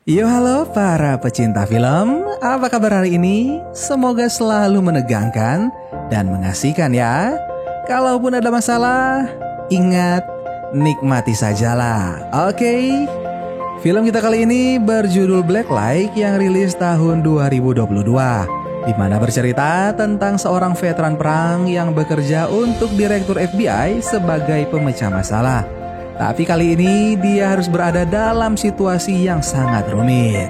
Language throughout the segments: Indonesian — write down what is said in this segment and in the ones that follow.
Yo halo para pecinta film, apa kabar hari ini? Semoga selalu menegangkan dan mengasihkan ya. Kalaupun ada masalah, ingat nikmati sajalah. Oke? Film kita kali ini berjudul Black Light yang rilis tahun 2022, di mana bercerita tentang seorang veteran perang yang bekerja untuk direktur FBI sebagai pemecah masalah. Tapi kali ini dia harus berada dalam situasi yang sangat rumit.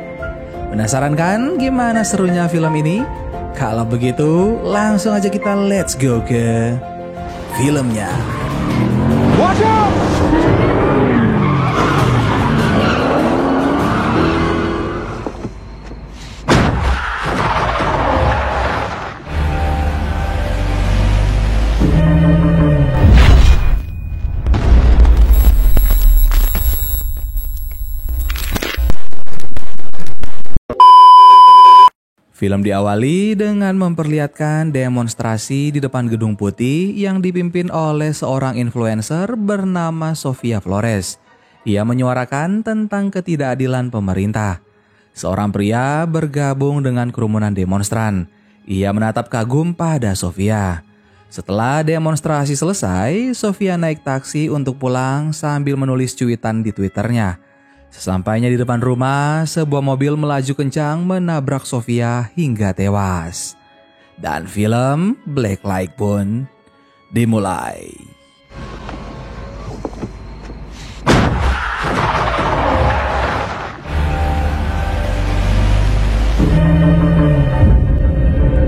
Penasaran kan gimana serunya film ini? Kalau begitu langsung aja kita let's go ke filmnya. Watch out! Film diawali dengan memperlihatkan demonstrasi di depan Gedung Putih yang dipimpin oleh seorang influencer bernama Sofia Flores. Ia menyuarakan tentang ketidakadilan pemerintah. Seorang pria bergabung dengan kerumunan demonstran. Ia menatap kagum pada Sofia. Setelah demonstrasi selesai, Sofia naik taksi untuk pulang sambil menulis cuitan di Twitternya. Sesampainya di depan rumah, sebuah mobil melaju kencang menabrak Sofia hingga tewas. Dan film Black Light pun dimulai.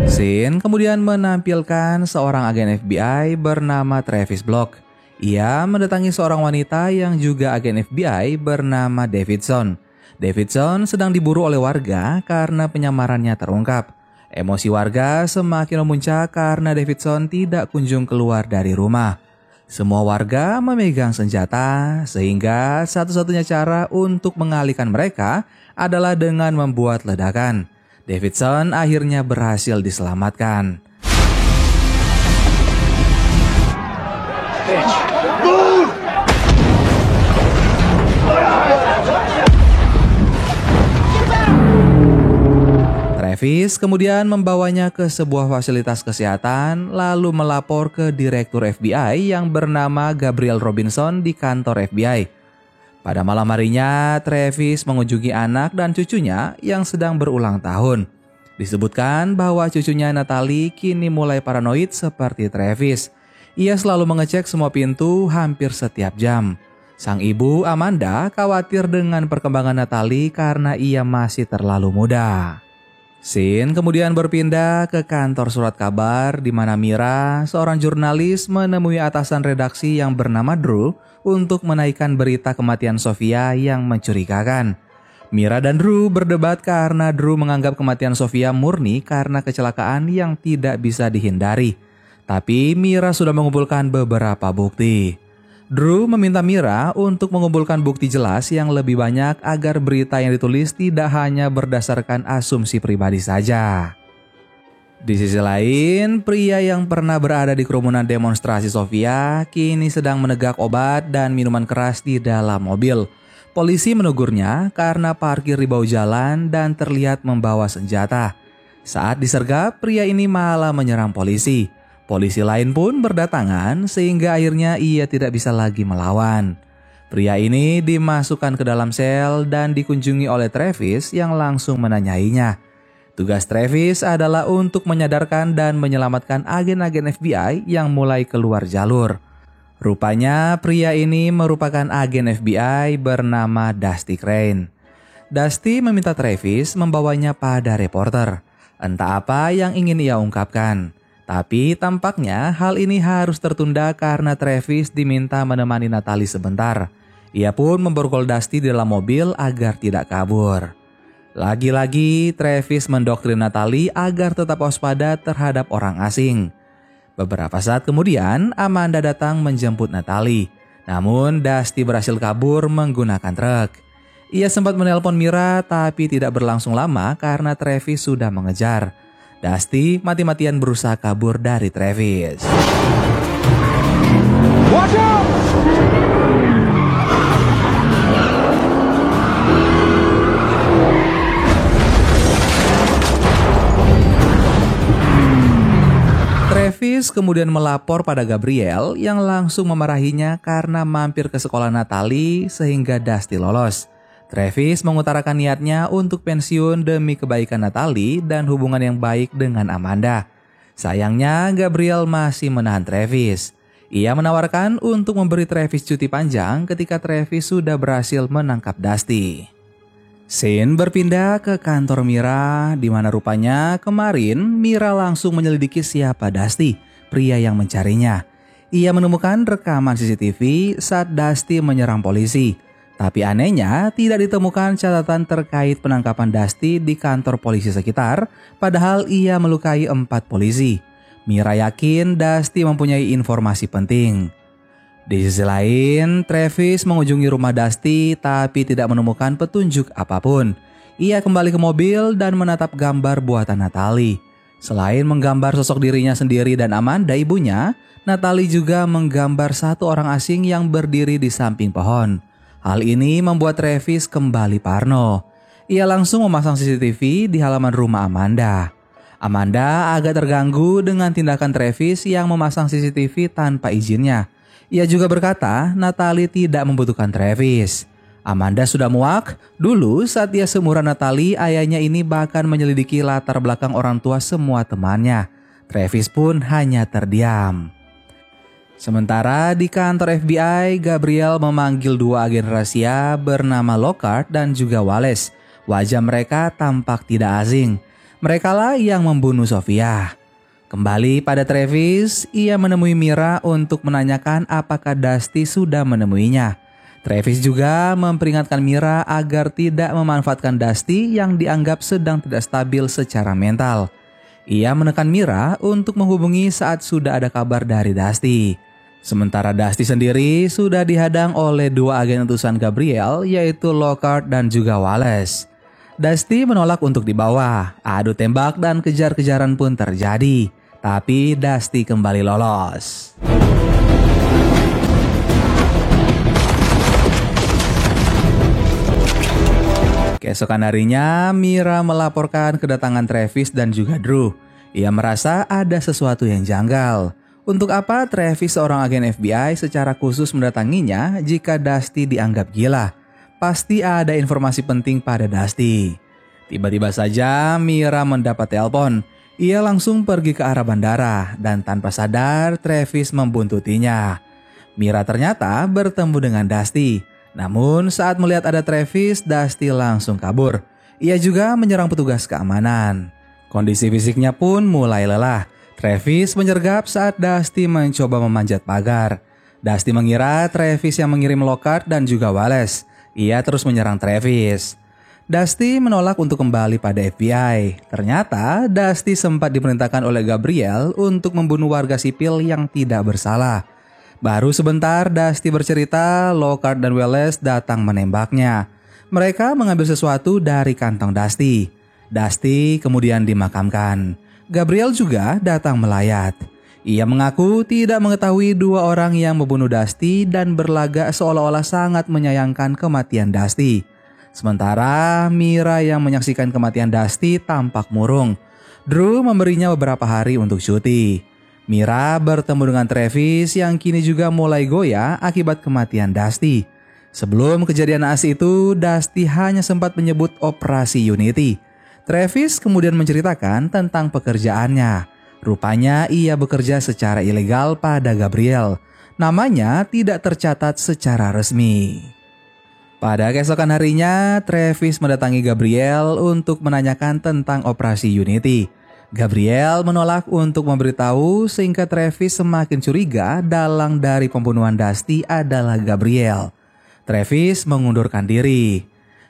Scene kemudian menampilkan seorang agen FBI bernama Travis Block. Ia mendatangi seorang wanita yang juga agen FBI bernama Davidson. Davidson sedang diburu oleh warga karena penyamarannya terungkap. Emosi warga semakin memuncak karena Davidson tidak kunjung keluar dari rumah. Semua warga memegang senjata, sehingga satu-satunya cara untuk mengalihkan mereka adalah dengan membuat ledakan. Davidson akhirnya berhasil diselamatkan. Travis kemudian membawanya ke sebuah fasilitas kesehatan lalu melapor ke direktur FBI yang bernama Gabriel Robinson di kantor FBI. Pada malam harinya, Travis mengunjungi anak dan cucunya yang sedang berulang tahun. Disebutkan bahwa cucunya Natalie kini mulai paranoid seperti Travis. Ia selalu mengecek semua pintu hampir setiap jam. Sang ibu Amanda khawatir dengan perkembangan Natalie karena ia masih terlalu muda. Scene kemudian berpindah ke kantor surat kabar di mana Mira, seorang jurnalis, menemui atasan redaksi yang bernama Drew untuk menaikkan berita kematian Sofia yang mencurigakan. Mira dan Drew berdebat karena Drew menganggap kematian Sofia murni karena kecelakaan yang tidak bisa dihindari. Tapi Mira sudah mengumpulkan beberapa bukti. Drew meminta Mira untuk mengumpulkan bukti jelas yang lebih banyak agar berita yang ditulis tidak hanya berdasarkan asumsi pribadi saja. Di sisi lain, pria yang pernah berada di kerumunan demonstrasi Sofia kini sedang menegak obat dan minuman keras di dalam mobil. Polisi menegurnya karena parkir di bahu jalan dan terlihat membawa senjata. Saat disergap, pria ini malah menyerang polisi. Polisi lain pun berdatangan sehingga akhirnya ia tidak bisa lagi melawan. Pria ini dimasukkan ke dalam sel dan dikunjungi oleh Travis yang langsung menanyainya. Tugas Travis adalah untuk menyadarkan dan menyelamatkan agen-agen FBI yang mulai keluar jalur. Rupanya pria ini merupakan agen FBI bernama Dusty Crane. Dusty meminta Travis membawanya pada reporter. Entah apa yang ingin ia ungkapkan. Tapi tampaknya hal ini harus tertunda karena Travis diminta menemani Natalie sebentar. Ia pun memborgol Dusty di dalam mobil agar tidak kabur. Lagi-lagi Travis mendoktrin Natalie agar tetap waspada terhadap orang asing. Beberapa saat kemudian Amanda datang menjemput Natalie. Namun Dusty berhasil kabur menggunakan truk. Ia sempat menelpon Mira tapi tidak berlangsung lama karena Travis sudah mengejar. Dusty mati-matian berusaha kabur dari Travis. Watch out! kemudian melapor pada Gabriel yang langsung memarahinya karena mampir ke sekolah Natalie sehingga Dusty lolos. Travis mengutarakan niatnya untuk pensiun demi kebaikan Natalie dan hubungan yang baik dengan Amanda. Sayangnya Gabriel masih menahan Travis. Ia menawarkan untuk memberi Travis cuti panjang ketika Travis sudah berhasil menangkap Dusty. Scene berpindah ke kantor Mira, di mana rupanya kemarin Mira langsung menyelidiki siapa Dusty, pria yang mencarinya. Ia menemukan rekaman CCTV saat Dusty menyerang polisi. Tapi anehnya tidak ditemukan catatan terkait penangkapan Dusty di kantor polisi sekitar, padahal ia melukai 4 polisi. Mira yakin Dusty mempunyai informasi penting. Di sisi lain, Travis mengunjungi rumah Dusty tapi tidak menemukan petunjuk apapun. Ia kembali ke mobil dan menatap gambar buatan Natalie. Selain menggambar sosok dirinya sendiri dan Amanda ibunya, Natalie juga menggambar satu orang asing yang berdiri di samping pohon. Hal ini membuat Travis kembali parno. Ia langsung memasang CCTV di halaman rumah Amanda. Amanda agak terganggu dengan tindakan Travis yang memasang CCTV tanpa izinnya. Ia juga berkata Natalie tidak membutuhkan Travis. Amanda sudah muak. Dulu saat dia seumuran Natalie, ayahnya ini bahkan menyelidiki latar belakang orang tua semua temannya. Travis pun hanya terdiam. Sementara di kantor FBI, Gabriel memanggil 2 agen rahasia bernama Lockhart dan juga Wallace. Wajah mereka tampak tidak asing. Merekalah yang membunuh Sofia. Kembali pada Travis, ia menemui Mira untuk menanyakan apakah Dusty sudah menemuinya. Travis juga memperingatkan Mira agar tidak memanfaatkan Dusty yang dianggap sedang tidak stabil secara mental. Ia menekan Mira untuk menghubungi saat sudah ada kabar dari Dusty. Sementara Dusty sendiri sudah dihadang oleh 2 agen utusan Gabriel, yaitu Lockhart dan juga Wallace. Dusty menolak untuk dibawa. Adu tembak dan kejar-kejaran pun terjadi. Tapi Dusty kembali lolos. Keesokan harinya, Mira melaporkan kedatangan Travis dan juga Drew. Ia merasa ada sesuatu yang janggal. Untuk apa Travis, seorang agen FBI, secara khusus mendatanginya jika Dusty dianggap gila? Pasti ada informasi penting pada Dusty. Tiba-tiba saja Mira mendapat telepon. Ia langsung pergi ke arah bandara dan tanpa sadar Travis membuntutinya. Mira ternyata bertemu dengan Dusty. Namun saat melihat ada Travis, Dusty langsung kabur. Ia juga menyerang petugas keamanan. Kondisi fisiknya pun mulai lelah. Travis menyergap saat Dusty mencoba memanjat pagar. Dusty mengira Travis yang mengirim Lockhart dan juga Wallace. Ia terus menyerang Travis. Dusty menolak untuk kembali pada FBI. Ternyata Dusty sempat diperintahkan oleh Gabriel untuk membunuh warga sipil yang tidak bersalah. Baru sebentar Dusty bercerita Lockhart dan Wallace datang menembaknya. Mereka mengambil sesuatu dari kantong Dusty. Dusty kemudian dimakamkan. Gabriel juga datang melayat. Ia mengaku tidak mengetahui 2 orang yang membunuh Dusty dan berlagak seolah-olah sangat menyayangkan kematian Dusty. Sementara Mira yang menyaksikan kematian Dusty tampak murung. Drew memberinya beberapa hari untuk cuti. Mira bertemu dengan Travis yang kini juga mulai goyah akibat kematian Dusty. Sebelum kejadian naas itu, Dusty hanya sempat menyebut operasi Unity. Travis kemudian menceritakan tentang pekerjaannya. Rupanya ia bekerja secara ilegal pada Gabriel. Namanya tidak tercatat secara resmi. Pada keesokan harinya, Travis mendatangi Gabriel untuk menanyakan tentang operasi Unity. Gabriel menolak untuk memberitahu sehingga Travis semakin curiga dalang dari pembunuhan Dusty adalah Gabriel. Travis mengundurkan diri.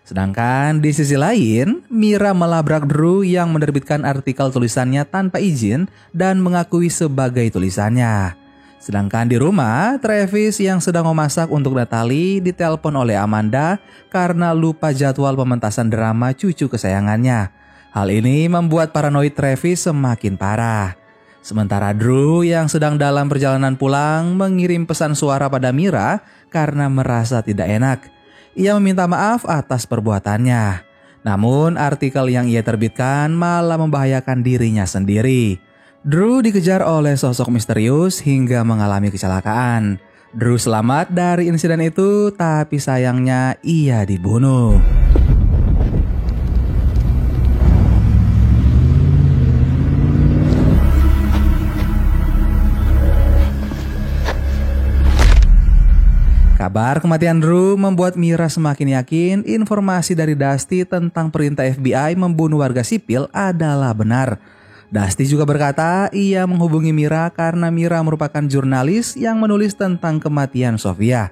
Sedangkan di sisi lain, Mira melabrak Drew yang menerbitkan artikel tulisannya tanpa izin dan mengakui sebagai tulisannya. Sedangkan di rumah, Travis yang sedang memasak untuk Natalie ditelepon oleh Amanda karena lupa jadwal pementasan drama cucu kesayangannya. Hal ini membuat paranoid Travis semakin parah. Sementara Drew yang sedang dalam perjalanan pulang mengirim pesan suara pada Mira karena merasa tidak enak. Ia meminta maaf atas perbuatannya. Namun artikel yang ia terbitkan malah membahayakan dirinya sendiri. Drew dikejar oleh sosok misterius hingga mengalami kecelakaan. Drew selamat dari insiden itu, tapi sayangnya ia dibunuh. Kabar kematian Drew membuat Mira semakin yakin informasi dari Dusty tentang perintah FBI membunuh warga sipil adalah benar. Dusty juga berkata ia menghubungi Mira karena Mira merupakan jurnalis yang menulis tentang kematian Sofia.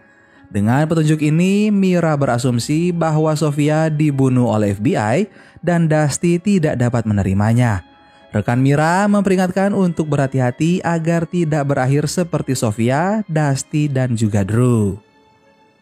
Dengan petunjuk ini, Mira berasumsi bahwa Sofia dibunuh oleh FBI dan Dusty tidak dapat menerimanya. Rekan Mira memperingatkan untuk berhati-hati agar tidak berakhir seperti Sofia, Dusty, dan juga Drew.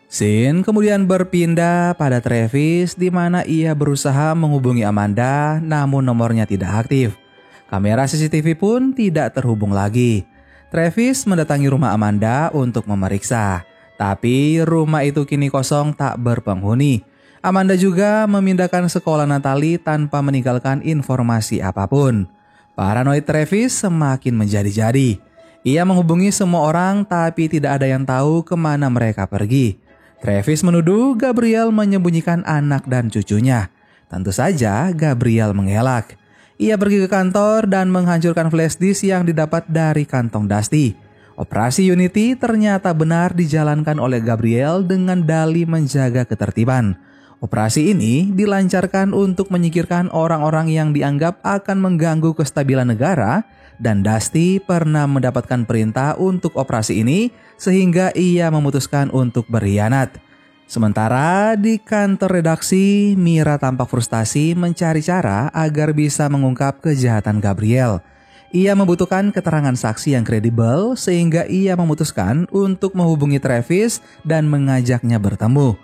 Scene kemudian berpindah pada Travis di mana ia berusaha menghubungi Amanda namun nomornya tidak aktif. Kamera CCTV pun tidak terhubung lagi. Travis mendatangi rumah Amanda untuk memeriksa. Tapi rumah itu kini kosong tak berpenghuni. Amanda juga memindahkan sekolah Natalie tanpa meninggalkan informasi apapun. Paranoid Travis semakin menjadi-jadi. Ia menghubungi semua orang tapi tidak ada yang tahu kemana mereka pergi. Travis menuduh Gabriel menyembunyikan anak dan cucunya. Tentu saja Gabriel mengelak. Ia pergi ke kantor dan menghancurkan flash disk yang didapat dari kantong Dusty. Operasi Unity ternyata benar dijalankan oleh Gabriel dengan dalih menjaga ketertiban. Operasi ini dilancarkan untuk menyingkirkan orang-orang yang dianggap akan mengganggu kestabilan negara dan Dusty pernah mendapatkan perintah untuk operasi ini sehingga ia memutuskan untuk berkhianat. Sementara di kantor redaksi, Mira tampak frustasi mencari cara agar bisa mengungkap kejahatan Gabriel. Ia membutuhkan keterangan saksi yang kredibel sehingga ia memutuskan untuk menghubungi Travis dan mengajaknya bertemu.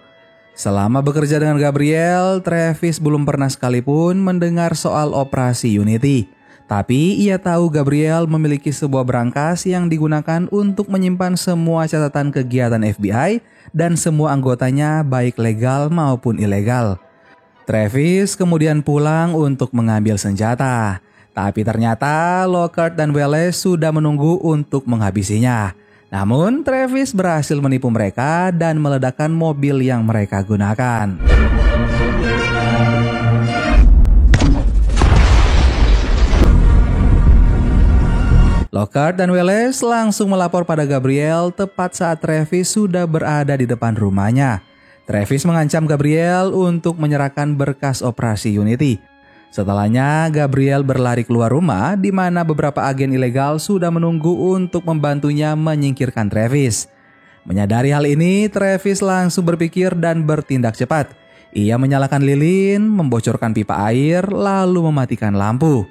Selama bekerja dengan Gabriel, Travis belum pernah sekalipun mendengar soal operasi Unity. Tapi ia tahu Gabriel memiliki sebuah brankas yang digunakan untuk menyimpan semua catatan kegiatan FBI dan semua anggotanya baik legal maupun ilegal. Travis kemudian pulang untuk mengambil senjata. Tapi ternyata Lockhart dan Wallace sudah menunggu untuk menghabisinya. Namun Travis berhasil menipu mereka dan meledakkan mobil yang mereka gunakan. Lockhart dan Wallace langsung melapor pada Gabriel tepat saat Travis sudah berada di depan rumahnya. Travis mengancam Gabriel untuk menyerahkan berkas operasi Unity. Setelahnya, Gabriel berlari keluar rumah di mana beberapa agen ilegal sudah menunggu untuk membantunya menyingkirkan Travis. Menyadari hal ini, Travis langsung berpikir dan bertindak cepat. Ia menyalakan lilin, membocorkan pipa air, lalu mematikan lampu.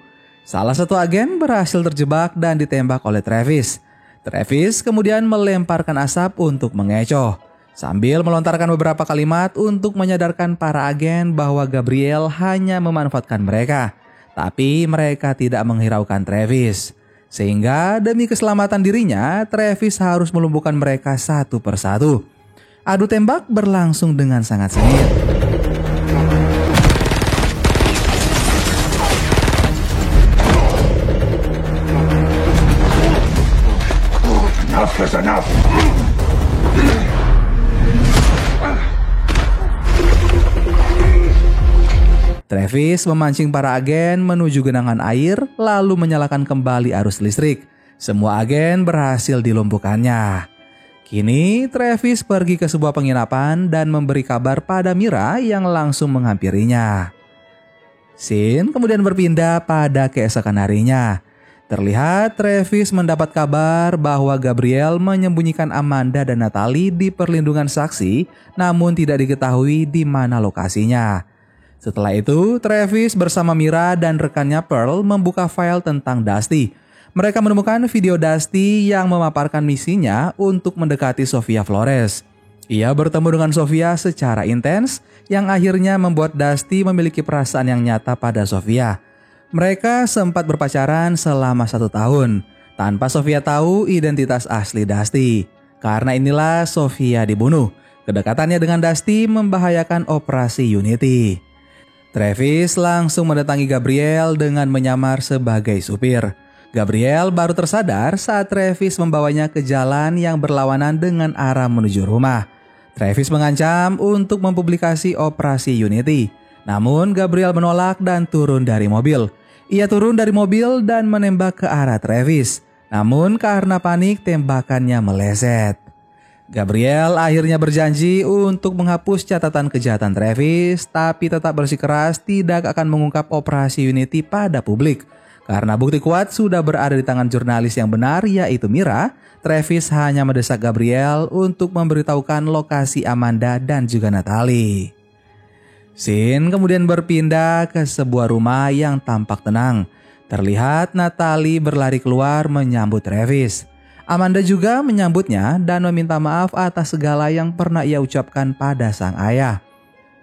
Salah satu agen berhasil terjebak dan ditembak oleh Travis. Travis kemudian melemparkan asap untuk mengecoh, sambil melontarkan beberapa kalimat untuk menyadarkan para agen bahwa Gabriel hanya memanfaatkan mereka. Tapi mereka tidak menghiraukan Travis. Sehingga demi keselamatan dirinya, Travis harus melumpuhkan mereka satu persatu. Adu tembak berlangsung dengan sangat sengit. Enough. Travis memancing para agen menuju genangan air lalu menyalakan kembali arus listrik. Semua agen berhasil dilumpuhkannya. Kini Travis pergi ke sebuah penginapan dan memberi kabar pada Mira yang langsung menghampirinya. Scene kemudian berpindah pada keesokan harinya. Terlihat Travis mendapat kabar bahwa Gabriel menyembunyikan Amanda dan Natalie di perlindungan saksi, namun tidak diketahui di mana lokasinya. Setelah itu, Travis bersama Mira dan rekannya Pearl membuka file tentang Dusty. Mereka menemukan video Dusty yang memaparkan misinya untuk mendekati Sofia Flores. Ia bertemu dengan Sofia secara intens, yang akhirnya membuat Dusty memiliki perasaan yang nyata pada Sofia. Mereka sempat berpacaran selama 1 tahun, tanpa Sofia tahu identitas asli Dusty. Karena inilah Sofia dibunuh. Kedekatannya dengan Dusty membahayakan operasi Unity. Travis langsung mendatangi Gabriel dengan menyamar sebagai supir. Gabriel baru tersadar saat Travis membawanya ke jalan yang berlawanan dengan arah menuju rumah. Travis mengancam untuk mempublikasi operasi Unity. Namun Gabriel menolak dan turun dari mobil. Ia turun dari mobil dan menembak ke arah Travis. Namun karena panik tembakannya meleset. Gabriel akhirnya berjanji untuk menghapus catatan kejahatan Travis, tapi tetap bersikeras tidak akan mengungkap operasi Unity pada publik. Karena bukti kuat sudah berada di tangan jurnalis yang benar, yaitu Mira, Travis hanya mendesak Gabriel untuk memberitahukan lokasi Amanda dan juga Natalie. Scene kemudian berpindah ke sebuah rumah yang tampak tenang. Terlihat Natalie berlari keluar menyambut Travis. Amanda juga menyambutnya dan meminta maaf atas segala yang pernah ia ucapkan pada sang ayah.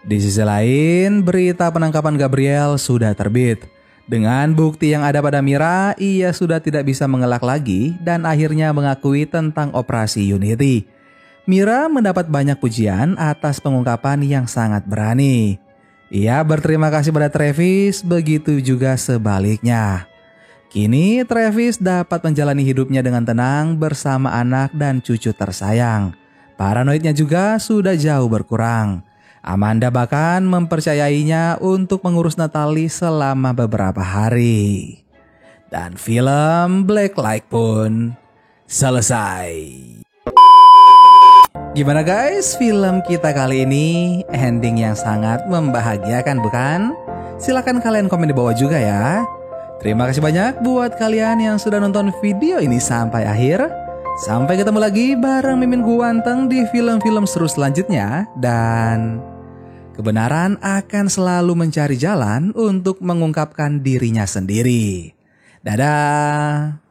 Di sisi lain, berita penangkapan Gabriel sudah terbit. Dengan bukti yang ada pada Mira, ia sudah tidak bisa mengelak lagi dan akhirnya mengakui tentang operasi Unity. Mira mendapat banyak pujian atas pengungkapan yang sangat berani. Ia berterima kasih pada Travis, begitu juga sebaliknya. Kini Travis dapat menjalani hidupnya dengan tenang bersama anak dan cucu tersayang. Paranoidnya juga sudah jauh berkurang. Amanda bahkan mempercayainya untuk mengurus Natalie selama beberapa hari. Dan film Black Light pun selesai. Gimana guys, film kita kali ini ending yang sangat membahagiakan bukan? Silahkan kalian komen di bawah juga ya. Terima kasih banyak buat kalian yang sudah nonton video ini sampai akhir. Sampai ketemu lagi bareng Mimin Guanteng di film-film seru selanjutnya. Dan kebenaran akan selalu mencari jalan untuk mengungkapkan dirinya sendiri. Dadah!